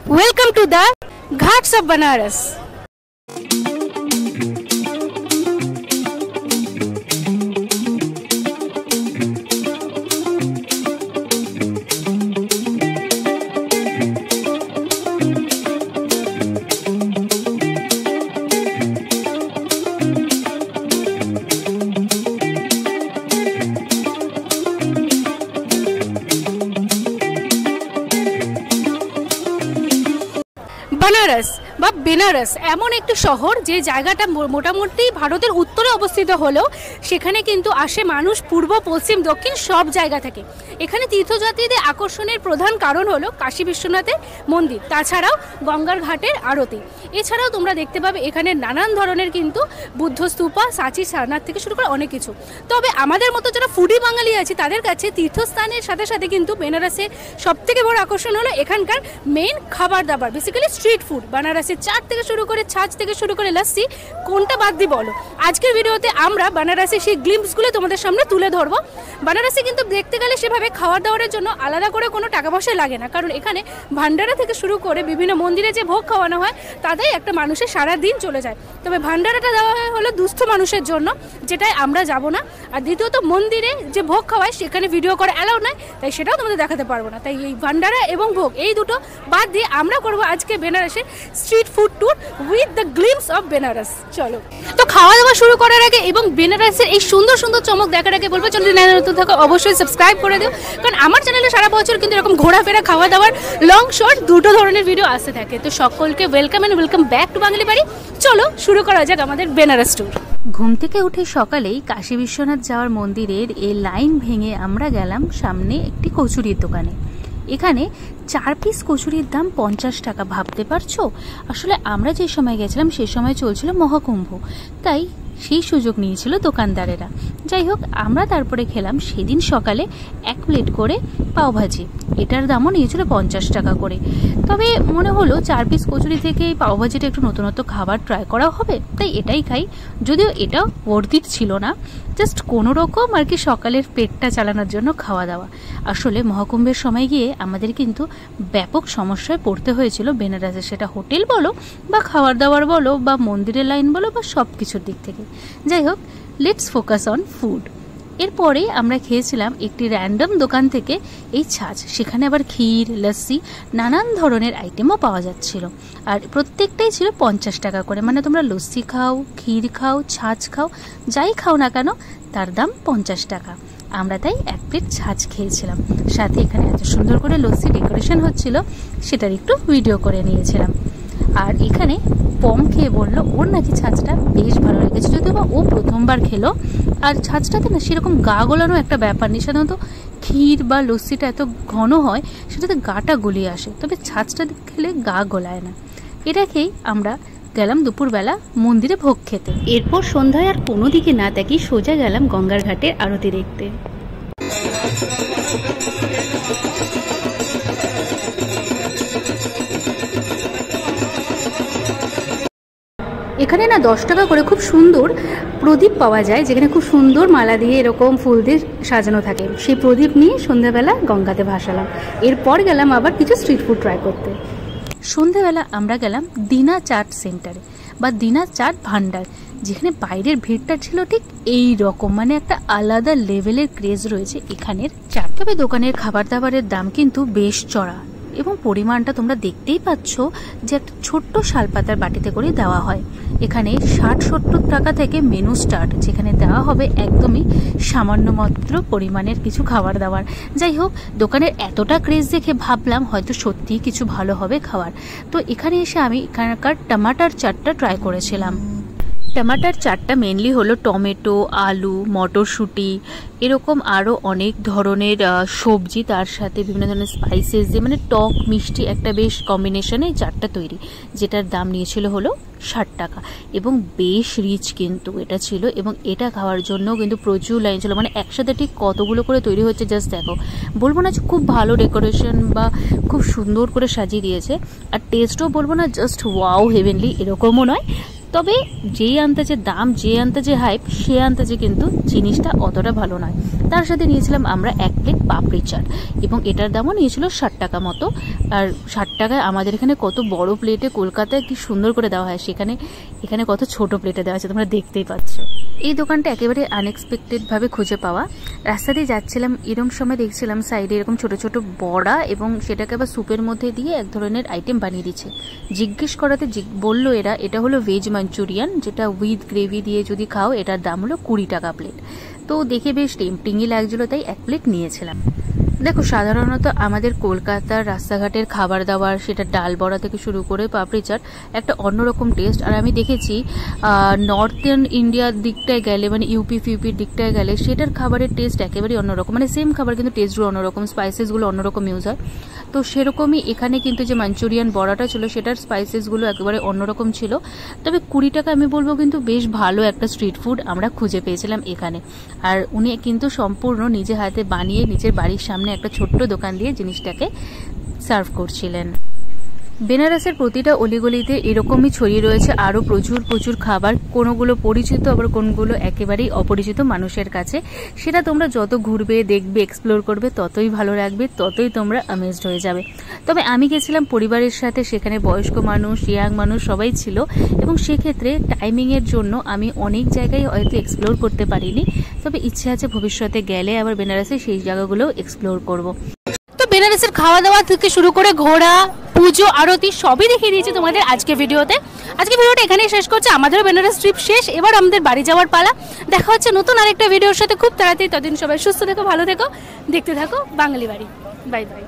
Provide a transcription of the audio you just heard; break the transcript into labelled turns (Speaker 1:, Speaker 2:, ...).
Speaker 1: Welcome to the Ghats of Banaras. Banaras বা বেনারস এমন একটি শহর যে জায়গাটা মোটামুটি ভারতের উত্তরে অবস্থিত হলেও সেখানে কিন্তু আসে মানুষ পূর্ব পশ্চিম দক্ষিণ সব জায়গা থেকে। এখানে তীর্থযাত্রীদের আকর্ষণের প্রধান কারণ হলো কাশী বিশ্বনাথের মন্দির, তাছাড়াও গঙ্গার ঘাটের আরতি। এছাড়াও তোমরা দেখতে পাবে এখানে নানান ধরনের কিন্তু বুদ্ধ স্তূপা, সাচি, সারনাথ থেকে শুরু করে অনেক কিছু। তবে আমাদের মতো যারা ফুডি বাঙালি আছে তাদের কাছে তীর্থস্থানের সাথে সাথে কিন্তু বেনারসের সবথেকে বড় আকর্ষণ হলো এখানকার মেইন খাবার দাবার, বেসিক্যালি স্ট্রিট ফুড। বানারসের চাট থেকে শুরু করে ছাঁচ থেকে শুরু করে লস্যি, কোনটা বাদ দিয়ে বলো। আজকের ভিডিওতে আমরা বানারসের সেই গ্লিম্পসগুলো তোমাদের সামনে তুলে ধরবো। বানারসে কিন্তু দেখতে গেলে সেভাবে খাওয়ার দাওয়ারের জন্য আলাদা করে কোনো টাকা পয়সা লাগে না, কারণ এখানে ভান্ডারা থেকে শুরু করে বিভিন্ন মন্দিরে যে ভোগ খাওয়ানো হয় তাতেই একটা মানুষের সারা দিন চলে যায়। তবে ভান্ডারাটা দেওয়া হয় হলো দুস্থ মানুষের জন্য, যেটাই আমরা যাব না। আর দ্বিতীয়ত মন্দিরে যে ভোগ খাওয়ায় সেখানে ভিডিও করা অ্যালাউ নয়, তাই সেটাও তোমাদের দেখাতে পারবো না। তাই এই ভান্ডারা এবং ভোগ এই দুটো বাদ দিয়ে আমরা করবো আজকে বেনারসের street food tour with the glimpse of Banaras. চলো তো খাওয়া দাওয়া শুরু করার আগে এবং বেনারসের এই সুন্দর সুন্দর চমক দেখার আগে বলবো চ্যানেলে নতুন থাকো অবশ্যই সাবস্ক্রাইব করে দিও, কারণ আমার চ্যানেলে সারা বছর কিন্তু এরকম ঘোরাফেরা, খাওয়া দাওয়ার লং শর্ট দুটো ধরনের ভিডিও আসতে থাকে। তো সকলকে welcome and welcome back to বাঙালি বাড়ি। চলো শুরু করা যাক আমাদের বেনারস ট্যুর।
Speaker 2: ঘুম থেকে উঠে সকালেই কাশী বিশ্বনাথ যাওয়ার মন্দিরের এই লাইন ভেঙে আমরা গেলাম সামনে একটি কচুরির দোকানে। এখানে 4 পিস কচুরির দাম 50 টাকা। ভাবতে পারছো, আসলে আমরা যে সময় গেছিলাম সেই সময় চলছিল মহাকুম্ভ, তাই সেই সুযোগ নিয়েছিল দোকানদারেরা। যাই হোক, আমরা তারপরে খেলাম সেদিন সকালে 1 প্লেট করে পাওভাজি। এটার দামও নিয়েছিল 50 টাকা করে। তবে মনে হলো 4 পিস কচুরি থেকে এই পাওভাজিটা একটু নতুনত্ব খাবার ট্রাই করা হবে, তাই এটাই খাই। যদিও এটা ওয়ার্থ ছিল না, জাস্ট কোনো রকম আর কি সকালের পেটটা চালানোর জন্য খাওয়া দাওয়া। আসলে মহাকুম্ভের সময় গিয়ে আমাদের কিন্তু ব্যাপক সমস্যায় পড়তে হয়েছিল বেনারসে, সেটা হোটেল বলো বা খাবার দাবার বলো বা মন্দিরের লাইন বলো বা সব কিছুর দিক থেকে। যাই হোক, লেটস ফোকাস অন ফুড। এরপরে আমরা খেয়েছিলাম একটি র্যান্ডম দোকান থেকে এই ছাঁচ। সেখানে আবার ক্ষীর, লস্যি, নানান ধরনের আইটেমও পাওয়া যাচ্ছিল। আর প্রত্যেকটাই ছিল 50 টাকা করে। মানে তোমরা লস্যি খাও, ক্ষীর খাও, ছাঁচ খাও, যাই খাও না কেন তার দাম 50 টাকা। আমরা তাই 1 প্লেট ছাঁচ খেয়েছিলাম। সাথে এখানে এত সুন্দর করে লস্যি ডেকোরেশন হচ্ছিল, সেটার একটু ভিডিও করে নিয়েছিলাম। আর এখানে পম খেয়ে বললো ওর নাকি ছাঁচটা বেশ ভালো লেগেছে, যদিও বা ও প্রথমবার খেলো। আর ছাঁচটাতে না সেরকম গা গোলানো একটা ব্যাপার নেই। সাধারণত ক্ষীর বা লস্যিটা এত ঘন হয় সেটাতে গাটা গলিয়ে আসে, তবে ছাঁচটা খেলে গা গোলায় না। এটা খেয়েই আমরা গেলাম দুপুরবেলা মন্দিরে ভোগ খেতে। এরপর সন্ধ্যায় আর কোনো দিকে না তাকিয়ে সোজা গেলাম গঙ্গার ঘাটের আরতি দেখতে। এখানে না 10 টাকা করে খুব সুন্দর প্রদীপ পাওয়া যায়, যেখানে খুব সুন্দর মালা দিয়ে এরকম ফুল দিয়ে সাজানো থাকে। সেই প্রদীপ নিয়ে সন্ধ্যাবেলা গঙ্গাতে ভাসালাম। এরপর গেলাম আবার কিছু স্ট্রিট ফুড ট্রাই করতে। সন্ধ্যাবেলা আমরা গেলাম দিনা চাট সেন্টারে বা দিনা চাট ভান্ডার, যেখানে বাইরের ভিড়টা ছিল ঠিক এই রকম, মানে একটা আলাদা লেভেলের ক্রেজ রয়েছে এখানের চাট। তবে দোকানের খাবার দাবারের দাম কিন্তু বেশ চড়া এবং পরিমাণটা তোমরা দেখতেই পাচ্ছ যে একটা ছোট্ট শালপাতার বাটিতে করে দেওয়া হয়। এখানে 60-70 টাকা থেকে মেনু স্টার্ট, যেখানে দেওয়া হবে একদমই সামান্য মাত্র পরিমাণের কিছু খাবার দাবার। যাই হোক, দোকানের এতটা ক্রেজ দেখে ভাবলাম হয়তো সত্যিই কিছু ভালো হবে খাবার। তো এখানে এসে আমি এখানকার টমাটার চাটটা ট্রাই করেছিলাম। টমাটার চাটটা মেনলি হলো টমেটো, আলু, মটরশুঁটি, এরকম আরও অনেক ধরনের সবজি, তার সাথে বিভিন্ন ধরনের স্পাইসেস দিয়ে মানে টক মিষ্টি একটা বেশ কম্বিনেশনে চাটটা তৈরি, যেটার দাম নিয়েছিল হলো 60 টাকা। এবং বেশ রিচ কিন্তু এটা ছিল, এবং এটা খাওয়ার জন্য কিন্তু প্রচুর লাইন ছিল। মানে একসাথে ঠিক কতগুলো করে তৈরি হচ্ছে জাস্ট দেখো। বলবো না যে খুব ভালো ডেকোরেশন বা খুব সুন্দর করে সাজিয়ে দিয়েছে, আর টেস্টও বলবো না জাস্ট ওয়াও হেভেনলি এরকমও নয়, তবে যেই আন্দাজে দাম, যে আন্দাজে হাইপ, সে আন্দাজে কিন্তু জিনিসটা অতটা ভালো নয়। তার সাথে নিয়েছিলাম আমরা 1 প্লেট পাপড়ি চাট, এবং এটার দামও নিয়েছিল 60 টাকা মতো। আর 60 টাকায় আমাদের এখানে কত বড় প্লেটে কলকাতায় কি সুন্দর করে দেওয়া হয়, এখানে কত ছোট প্লেটে দেওয়া আছে, তোমরা দেখতেই পাচ্ছ। এই দোকানটা একেবারে আনএক্সপেক্টেডভাবে খুঁজে পাওয়া। রাস্তা দিয়ে যাচ্ছিলাম, এরকম সময় দেখছিলাম সাইডে এরকম ছোট ছোট বড়া, এবং সেটাকে আবার স্যুপের মধ্যে দিয়ে এক ধরনের আইটেম বানিয়ে দিচ্ছে। জিজ্ঞেস করাতে বললো এটা হলো ভেজ মাঞ্চুরিয়ান, যেটা উইথ গ্রেভি দিয়ে যদি খাও এটার দাম হলো 20 টাকা প্লেট। তো দেখে বেশ টেম্পটিংই লাগছিলো, তাই 1 প্লেট নিয়েছিলাম। দেখো, সাধারণত আমাদের কলকাতার রাস্তাঘাটের খাবার দাবার, সেটা ডাল বড়া থেকে শুরু করে পাপড়ি চাট, একটা অন্যরকম টেস্ট। আর আমি দেখেছি নর্থ ইন্ডিয়ার দিকটায় গেলে, মানে ইউপির দিকটায় গেলে, সেটার খাবারের টেস্ট একেবারেই অন্যরকম। মানে সেম খাবার কিন্তু টেস্টগুলো অন্যরকম, স্পাইসেসগুলো অন্যরকম ইউজ হয়। তো সেরকমই এখানে কিন্তু যে মাঞ্চুরিয়ান বড়াটা ছিল, সেটার স্পাইসেসগুলো একেবারে অন্যরকম ছিল। তবে 20 টাকা আমি বলবো কিন্তু বেশ ভালো একটা স্ট্রিট ফুড আমরা খুঁজে পেয়েছিলাম এখানে। আর উনি কিন্তু সম্পূর্ণ নিজে হাতে বানিয়ে নিজের বাড়ির সামনে একটা ছোট্ট দোকান দিয়ে জিনিসটাকে সার্ভ করছিলেন। বেনারসের প্রতিটা অলিগলিতে এরকমই ছড়িয়ে রয়েছে আরও প্রচুর প্রচুর খাবার, কোনোগুলো পরিচিত আবার কোনগুলো একেবারেই অপরিচিত মানুষের কাছে। সেটা তোমরা যত ঘুরবে, দেখবে, এক্সপ্লোর করবে, ততই ভালো লাগবে, ততই তোমরা অ্যামেজড হয়ে যাবে। তবে আমি গেছিলাম পরিবারের সাথে, সেখানে বয়স্ক মানুষ, ইয়াং মানুষ সবাই ছিল, এবং সেক্ষেত্রে টাইমিংয়ের জন্য আমি অনেক জায়গায় হয়তো এক্সপ্লোর করতে পারিনি। তবে ইচ্ছে আছে ভবিষ্যতে গেলে আবার বেনারসে সেই জায়গাগুলোও এক্সপ্লোর করব।
Speaker 1: বেনারসের খাওয়া দাওয়া থেকে শুরু করে ঘোরা, পুজো, আরতি সবই দেখিয়ে দিয়েছি তোমাদের আজকে ভিডিওতে। আজকে ভিডিওটা এখানেই শেষ করছি। আমাদেরও বেনারস ট্রিপ শেষ, এবার আমাদের বাড়ি যাওয়ার পালা। দেখা হচ্ছে নতুন আরেকটা ভিডিওর সাথে খুব তাড়াতাড়ি। ততদিন সবাই সুস্থ থেকো, ভালো থেকো, দেখতে থাকো বাঙালি বাড়ি। Bye bye.